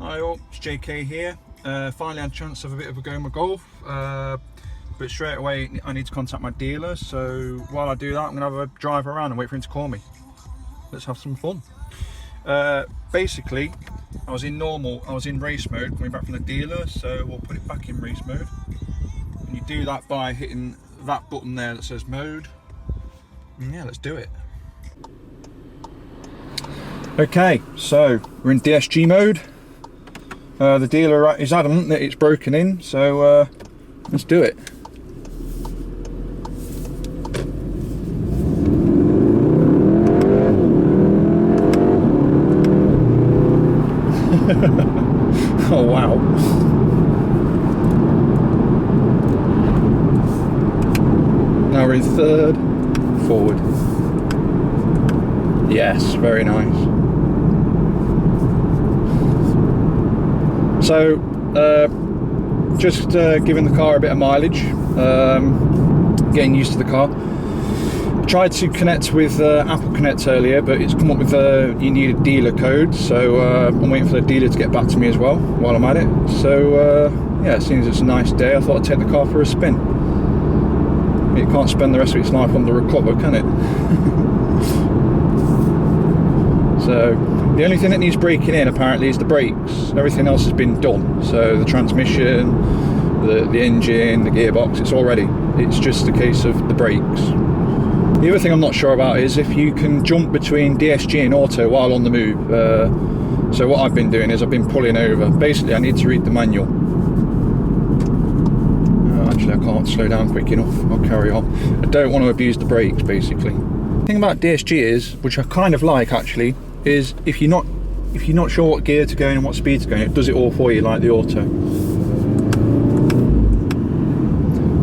Hi all, it's JK here. Finally had a chance to have a bit of a go in my Golf, but straight away I need to contact my dealer, so while I do that I'm going to have a drive around and wait for him to call me. Let's have some fun. Basically, I was in race mode coming back from the dealer, so we'll put it back in race mode. And you do that by hitting that button there that says mode. And yeah, let's do it. Okay, so we're in DSG mode. The dealer is adamant that it's broken in, so let's do it. Oh wow. Now we're in third, forward. Yes, very nice. So, just giving the car a bit of mileage, getting used to the car. Tried to connect with Apple Connect earlier, but it's come up with you need a dealer code, so I'm waiting for the dealer to get back to me as well while I'm at it. So yeah, seeing as it's a nice day, I thought I'd take the car for a spin. It can't spend the rest of its life on the recover, can it? So the only thing that needs breaking in apparently is the brakes. Everything else has been done. So the transmission, the engine, the gearbox, it's all ready. It's just a case of the brakes. The other thing I'm not sure about is if you can jump between DSG and auto while on the move. So what I've been doing is I've been pulling over. Basically I need to read the manual. Actually I can't slow down quick enough. I'll carry on. I don't want to abuse the brakes basically. The thing about DSG is, which I kind of like actually, is if you're not sure what gear to go in and what speed to go in, it does it all for you like the auto.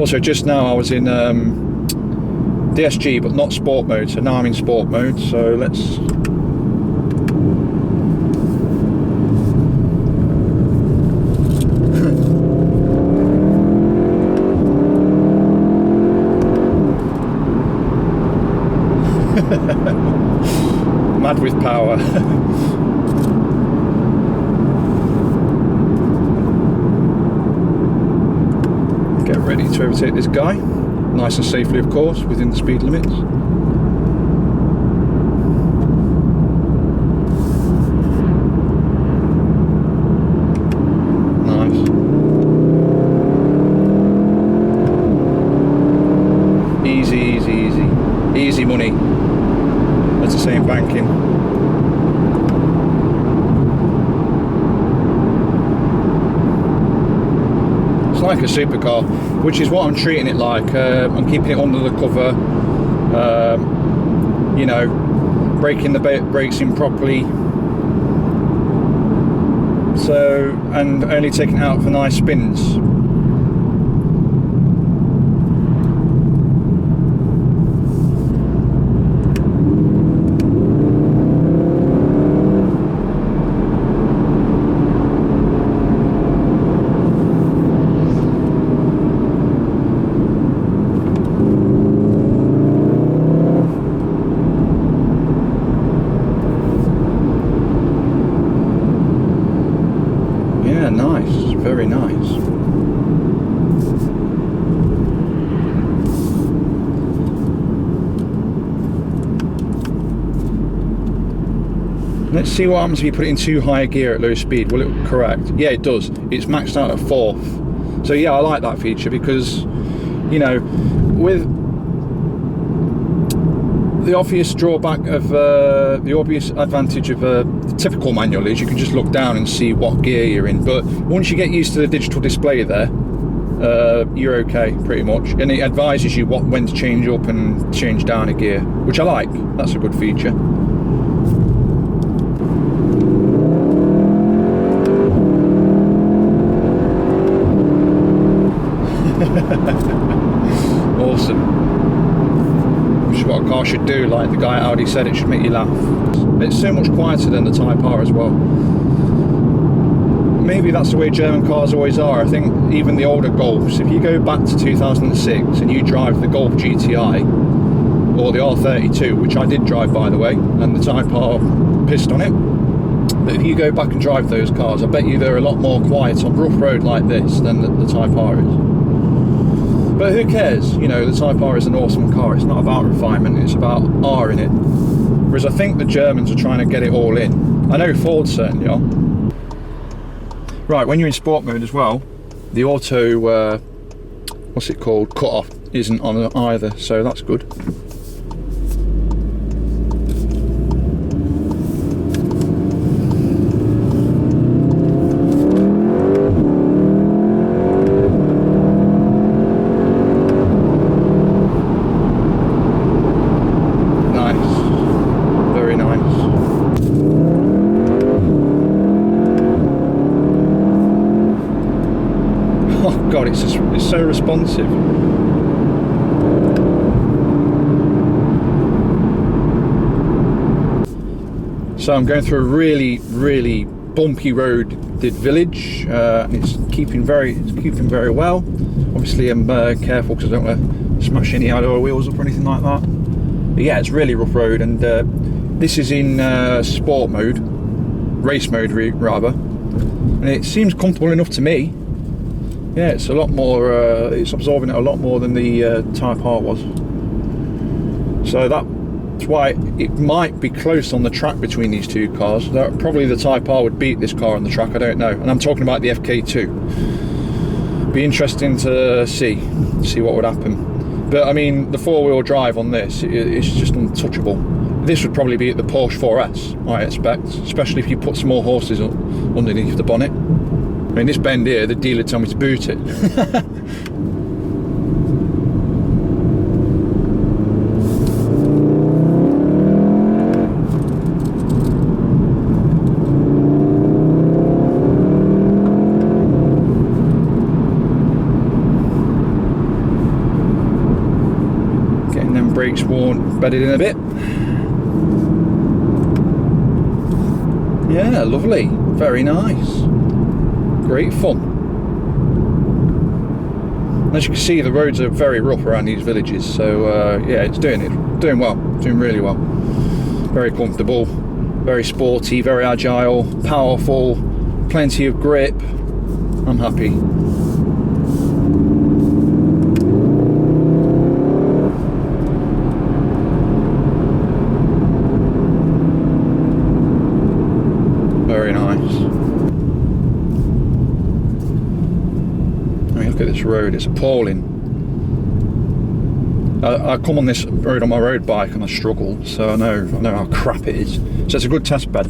Also, just now I was in DSG but not sport mode, so now I'm in sport mode, so let's mad with power. Get ready to overtake this guy, nice and safely of course, within the speed limits. Nice. Easy, easy, easy. Easy money. That's the same banking. It's like a supercar, which is what I'm treating it like. I'm keeping it under the cover, you know, breaking the brakes in properly, so, and only taking it out for nice spins. Yeah, nice, very nice. Let's see what happens if you put it in too high a gear at low speed. Will it correct? Yeah, it does. It's maxed out at 4th. So yeah, I like that feature because, you know, with the obvious drawback of the obvious advantage of the typical manual is you can just look down and see what gear you're in, but once you get used to the digital display there, you're okay pretty much, and it advises you when to change up and change down a gear, which I like. That's a good feature. Awesome. Which is what a car should do, like the guy at Audi said, it should make you laugh. It's so much quieter than the Type R as well. Maybe that's the way German cars always are. I think even the older Golfs, if you go back to 2006 and you drive the Golf GTI or the R32, which I did drive by the way, and the Type R pissed on it, But if you go back and drive those cars, I bet you they're a lot more quiet on rough road like this than the Type R is. But who cares? You know, the Type R is an awesome car. It's not about refinement, it's about R in it. Whereas I think the Germans are trying to get it all in. I know Ford certainly are. Right, when you're in sport mode as well, the auto, what's it called, cut off isn't on either, so that's good. God, it's so responsive. So I'm going through a really bumpy road, did village, and it's keeping very well. Obviously, I'm careful because I don't want to smash any alloy wheels up or anything like that. But yeah, it's really rough road, and this is in sport mode, race mode rather, and it seems comfortable enough to me. Yeah, it's a lot more, it's absorbing it a lot more than the Type R was. So that's why it might be close on the track between these two cars. Probably the Type R would beat this car on the track, I don't know. And I'm talking about the FK2. Be interesting to see what would happen. But I mean, the four-wheel drive on this, it's just untouchable. This would probably be at the Porsche 4S, I expect, especially if you put some more horses underneath the bonnet. I mean, this bend here, the dealer told me to boot it. Getting them brakes worn, bedded in a bit. Yeah, lovely, very nice. Great fun. As you can see, the roads are very rough around these villages, so yeah, it's doing well, doing really well. Very comfortable, very sporty, very agile, powerful, plenty of grip. I'm happy. Very nice. Look at this road, it's appalling. I come on this road on my road bike and I struggle, so I know how crap it is. So it's a good test bed.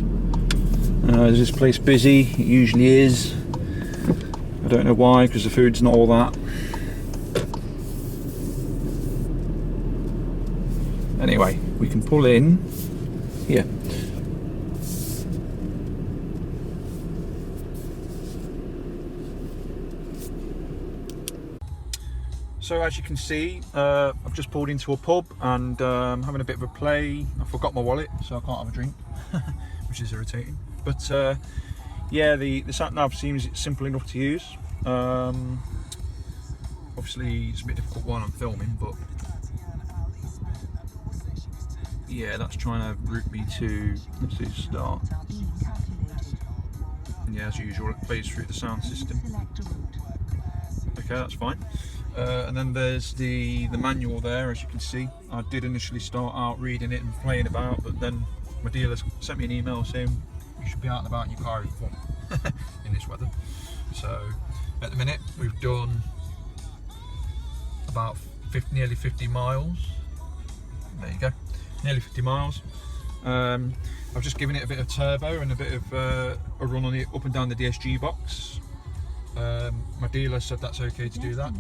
Is this place busy? It usually is. I don't know why, because the food's not all that. Anyway, we can pull in here. So as you can see, I've just pulled into a pub and having a bit of a play. I forgot my wallet, so I can't have a drink, which is irritating. But yeah, the sat nav seems simple enough to use. Obviously, it's a bit difficult while I'm filming, but yeah, that's trying to route me to, let's see, start. And yeah, as usual, it plays through the sound system. Okay, that's fine. And then there's the manual there, as you can see. I did initially start out reading it and playing about, but then my dealer sent me an email saying you should be out and about in your car having fun in this weather. So at the minute we've done about nearly 50 miles. There you go, nearly 50 miles. I've just given it a bit of turbo and a bit of a run on it up and down the DSG box. My dealer said that's okay to do that,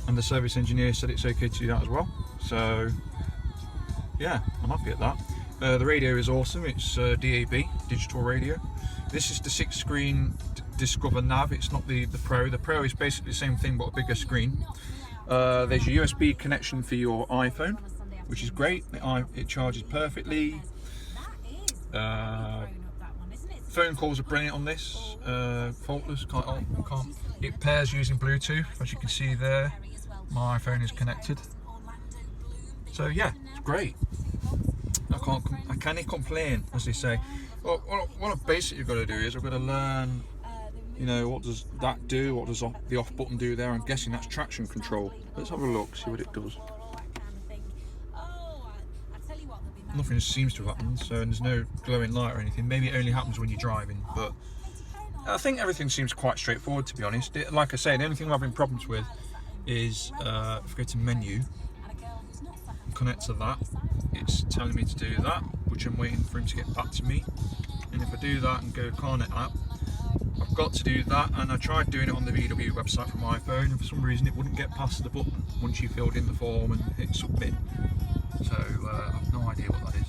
and the service engineer said it's okay to do that as well. So yeah, I'm happy at that. The radio is awesome. It's DAB, digital radio. This is the 6-screen Discover Nav. It's not the Pro. The Pro is basically the same thing but a bigger screen. There's your USB connection for your iPhone, which is great. It charges perfectly. Phone calls are brilliant on this, faultless. It pairs using Bluetooth, as you can see there. My iPhone is connected, so yeah, it's great. I can't complain, as they say. Well, what I've basically got to do is I've got to learn, you know, what does that do, what does the off button do there. I'm guessing that's traction control. Let's have a look, see what it does. Nothing seems to have happened, so there's no glowing light or anything. Maybe it only happens when you're driving, but I think everything seems quite straightforward, to be honest. Like I say, the only thing I'm having problems with is if I go to menu, connect to that, it's telling me to do that, which I'm waiting for him to get back to me. And if I do that and go CarNet app, I've got to do that, and I tried doing it on the VW website from my phone, and for some reason it wouldn't get past the button once you filled in the form and hit submit. So I've no idea what that is.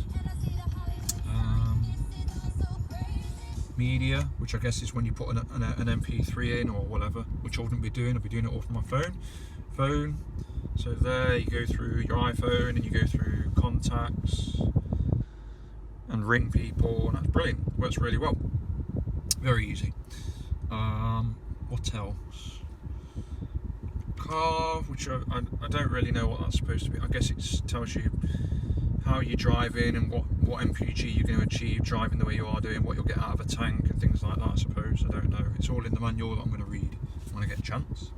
Media, which I guess is when you put an MP3 in or whatever, which I wouldn't be doing. I'll be doing it off my phone. So there you go through your iPhone and you go through contacts and ring people, and that's brilliant. Works really well. Very easy. What else? Car, which I don't really know what that's supposed to be. I guess it tells you how you're driving and what MPG you're going to achieve driving the way you are doing, what you'll get out of a tank and things like that, I suppose. I don't know. It's all in the manual that I'm going to read when I get a chance.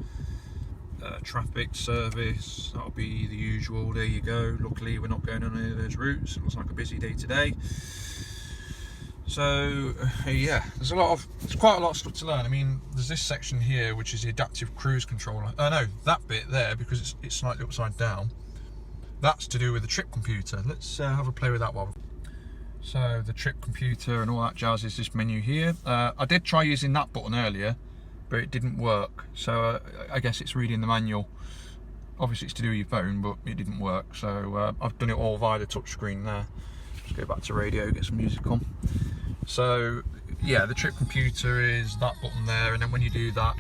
Traffic, service, that'll be the usual. There you go. Luckily we're not going on any of those routes. It looks like a busy day today. So yeah, there's quite a lot of stuff to learn. I mean, there's this section here which is the adaptive cruise controller. No, that bit there, because it's slightly upside down, that's to do with the trip computer. Let's have a play with that one. So the trip computer and all that jazz is this menu here. I did try using that button earlier, but it didn't work. So I guess it's reading the manual. Obviously it's to do with your phone, but it didn't work. So I've done it all via the touch screen there. Just go back to radio, get some music on. So yeah, the trip computer is that button there, and then when you do that,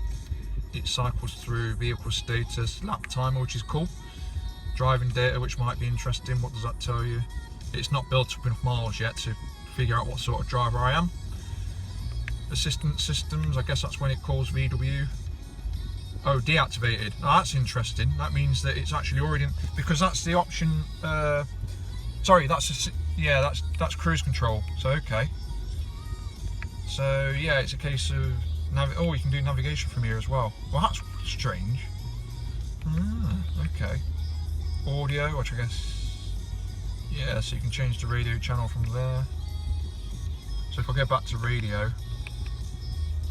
it cycles through vehicle status, lap timer, which is cool. Driving data, which might be interesting. What does that tell you? It's not built up enough miles yet to figure out what sort of driver I am. Assistance systems, I guess that's when it calls VW. Oh, deactivated. Now that's interesting. That means that it's actually already, because that's the option. Sorry, that's cruise control. So okay. So yeah, it's a case of you can do navigation from here as well. Well, that's strange. Okay. Audio, which I guess, yeah, so you can change the radio channel from there. So if I go back to radio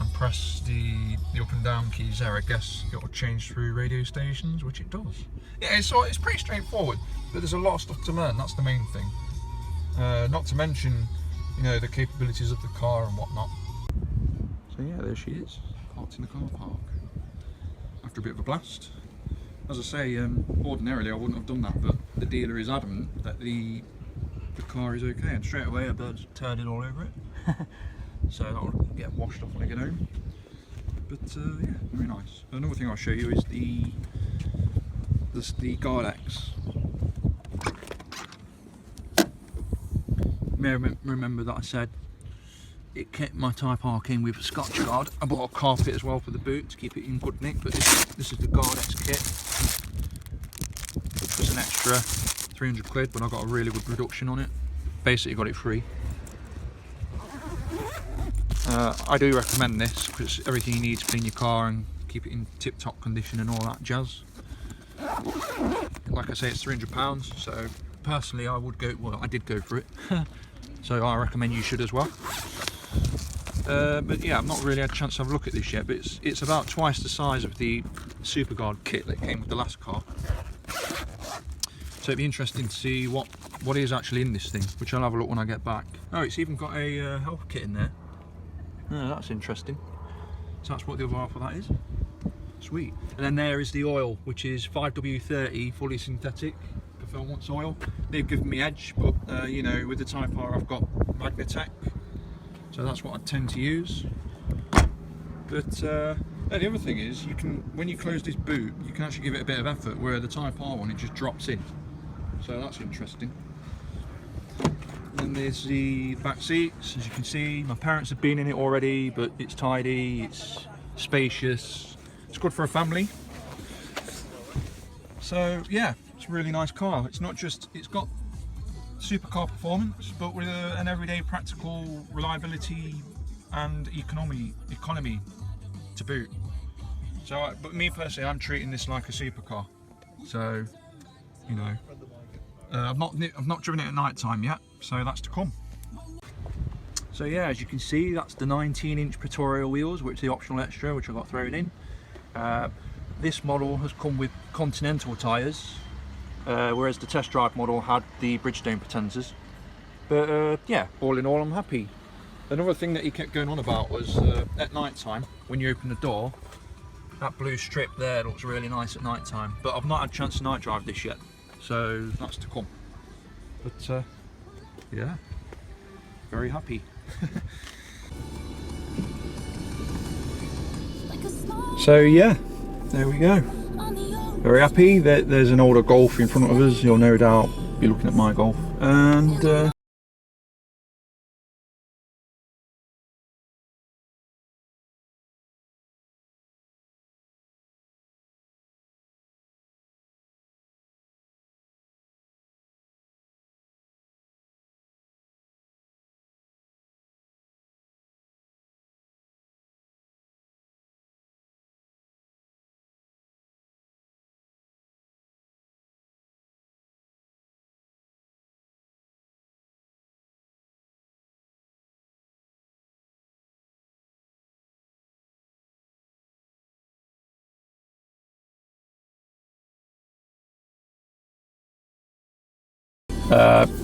and press the up and down keys there, I guess it will change through radio stations, which it does. Yeah, it's pretty straightforward, but there's a lot of stuff to learn. That's the main thing. Not to mention, you know, the capabilities of the car and whatnot. So yeah, there she is, parked in the car park after a bit of a blast. As I say, ordinarily I wouldn't have done that, but the dealer is adamant that the car is okay, and straight away a bird's turned all over it. So that'll get washed off when I get home. But yeah, very nice. Another thing I'll show you is the guard X. You may remember that I said it kept my Type R in with a Scotch guard. I bought a carpet as well for the boot to keep it in good nick, but this is the guard X kit, which was an extra 300 quid, but I got a really good reduction on it. Basically got it free. I do recommend this because everything you need to clean your car and keep it in tip-top condition and all that jazz. Like I say, it's £300, so personally I did go for it. So I recommend you should as well. But yeah, I've not really had a chance to have a look at this yet, but it's about twice the size of the Superguard kit that came with the last car. So it'd be interesting to see what is actually in this thing, which I'll have a look when I get back. Oh, it's even got a health kit in there. Oh, that's interesting. So that's what the other half of that is. Sweet. And then there is the oil, which is 5W30 fully synthetic performance oil. They've given me Edge, but you know, with the Type R I've got Magnatech, so that's what I tend to use. But the other thing is, you can, when you close this boot, you can actually give it a bit of effort, where the Type R one, it just drops in. So that's interesting. And there's the back seats. As you can see, my parents have been in it already, but it's tidy, it's spacious, it's good for a family. So yeah, it's a really nice car. It's not just, it's got supercar performance, but with an everyday practical reliability and economy to boot. So, but me personally, I'm treating this like a supercar. So, you know, I've not driven it at night time yet, so that's to come. So yeah, as you can see, that's the 19-inch Pictorial wheels, which is the optional extra, which I got thrown in. This model has come with Continental tyres, whereas the test drive model had the Bridgestone Potenzas. But yeah, all in all, I'm happy. Another thing that he kept going on about was at night time, when you open the door, that blue strip there looks really nice at night time. But I've not had a chance to night drive this yet, so that's to come. But yeah, very happy. So yeah, there we go. Very happy. There's an older Golf in front of us. You'll no doubt be looking at my Golf. And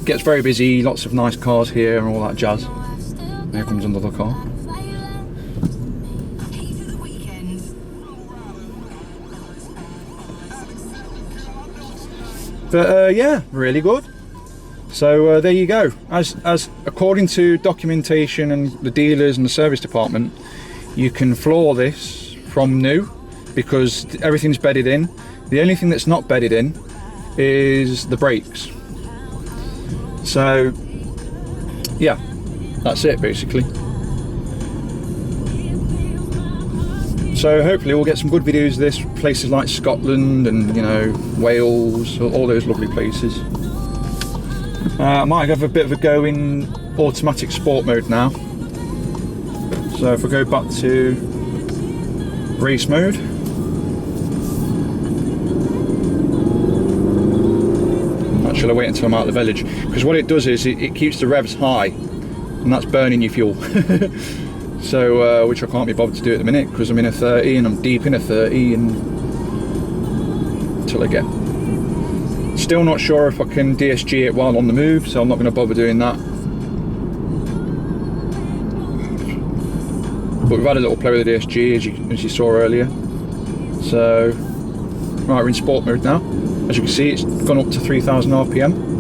gets very busy, lots of nice cars here and all that jazz. Here comes another car. But yeah, really good. So there you go. As according to documentation and the dealers and the service department, you can floor this from new because everything's bedded in. The only thing that's not bedded in is the brakes. So yeah, that's it basically. So hopefully we'll get some good videos of this, places like Scotland and, you know, Wales, all those lovely places. I might have a bit of a go in automatic sport mode now. So if I go back to race mode, actually I'll wait until I'm out of the village, because what it does is it keeps the revs high, and that's burning your fuel. So which I can't be bothered to do at the minute because I'm in a 30 and I'm deep in a 30 and until I get. Still not sure if I can DSG it while on the move, so I'm not going to bother doing that. But we've had a little play with the DSG as you saw earlier. So right, we're in sport mode now. As you can see, it's gone up to 3000 RPM.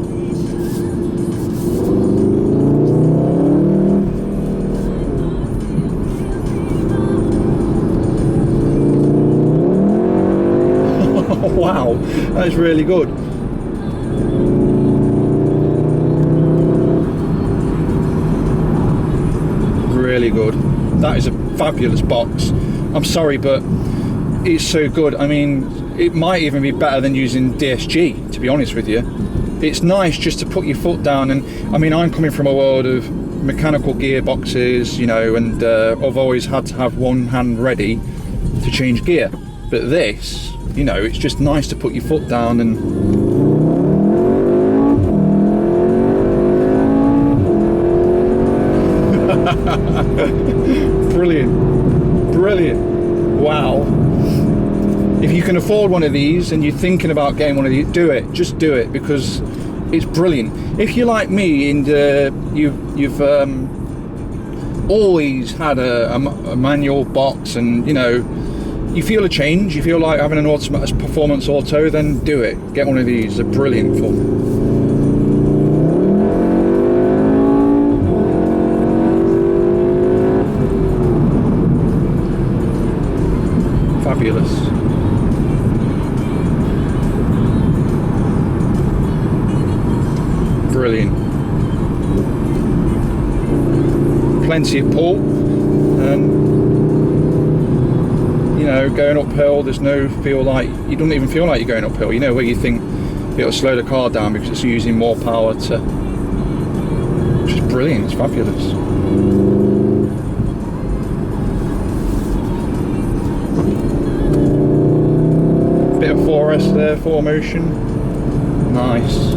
Wow, that is really good. Really good. That is a fabulous box. I'm sorry, but it's so good. I mean, it might even be better than using DSG, to be honest with you. It's nice just to put your foot down, and I mean, I'm coming from a world of mechanical gearboxes, you know, and I've always had to have one hand ready to change gear. But this, you know, it's just nice to put your foot down and brilliant, brilliant. Wow. If you can afford one of these and you're thinking about getting one of these, do it. Just do it, because it's brilliant. If you're like me and you've always had a manual box, and you know, you feel a change, you feel like having an automatic performance auto, then do it. Get one of these, they're brilliant fun. Fabulous. Brilliant. Plenty of pull. You know, going uphill, there's no feel like, you don't even feel like you're going uphill, you know, where you think it'll slow the car down because it's using more power to brilliant, it's fabulous. Bit of 4S there, 4Motion. Nice.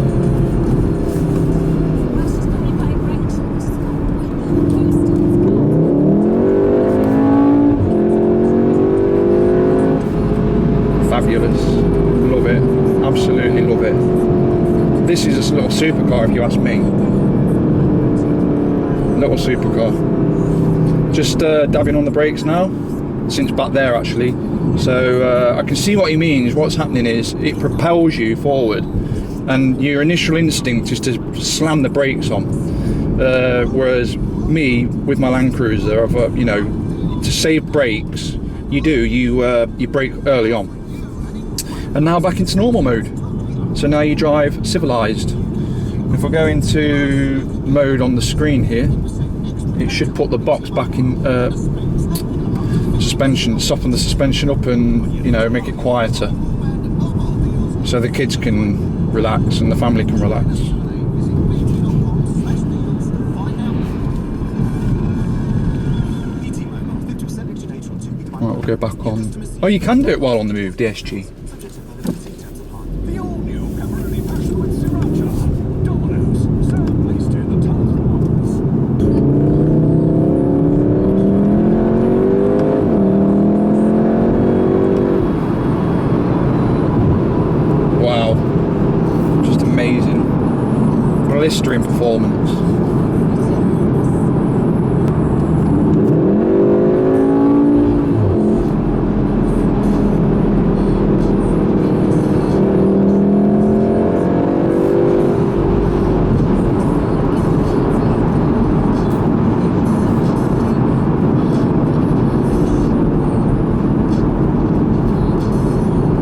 Fabulous. Love it. Absolutely love it. This is a little supercar if you ask me. Little supercar. Just dabbing on the brakes now, since back there actually. So I can see what he means. What's happening is it propels you forward, and your initial instinct is to slam the brakes on. Whereas me, with my Land Cruiser, I've you know, to save brakes, you brake early on. And now back into normal mode. So now you drive civilized. If I go into mode on the screen here, it should put the box back in suspension, soften the suspension up, and you know, make it quieter, so the kids can relax and the family can relax. Right, we'll go back on. Oh, you can do it while on the move, DSG. Blistering performance.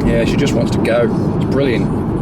Yeah, she just wants to go. It's brilliant.